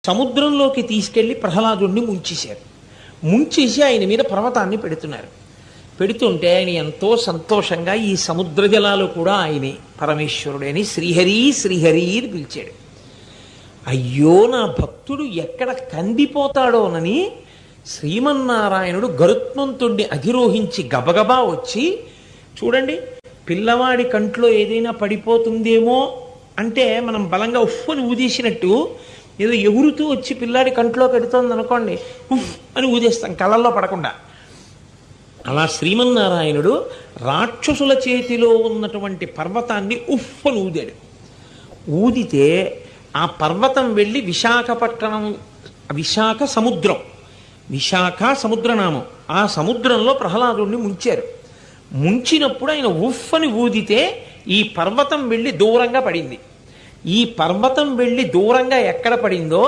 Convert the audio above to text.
సముద్రంలోకి తీసుకెళ్లి ప్రహ్లాదుడిని ముంచేశారు. ముంచేసి ఆయన మీద పర్వతాన్ని పెడుతున్నారు. పెడుతుంటే ఆయన ఎంతో సంతోషంగా ఈ సముద్ర జలాలు కూడా ఆయనే పరమేశ్వరుడని శ్రీహరి శ్రీహరి అని పిలిచాడు. అయ్యో నా భక్తుడు ఎక్కడ కందిపోతాడోనని శ్రీమన్నారాయణుడు గరుత్మంతుణ్ణి అధిరోహించి గబగబా వచ్చి, చూడండి పిల్లవాడి కంట్లో ఏదైనా పడిపోతుందేమో అంటే మనం బలంగా ఉఫ్ అని ఊదేసినట్టు ఏదో ఎగురుతూ వచ్చి పిల్లాడి కంట్లో పెడుతోంది అనుకోండి, ఉఫ్ అని ఊదేస్తాం కళ్ళల్లో పడకుండా. అలా శ్రీమన్నారాయణుడు రాక్షసుల చేతిలో ఉన్నటువంటి పర్వతాన్ని ఉఫ్ అని ఊదాడు. ఊదితే ఆ పర్వతం వెళ్ళి విశాఖపట్నం, విశాఖ సముద్రం, విశాఖ సముద్రనామం, ఆ సముద్రంలో ప్రహ్లాదుడిని ముంచారు. ముంచినప్పుడు ఆయన ఉఫ్ అని ఊదితే ఈ పర్వతం వెళ్ళి దూరంగా పడింది. ఈ పర్వతం వెళ్ళి దూరంగా ఎక్కడ పడిందో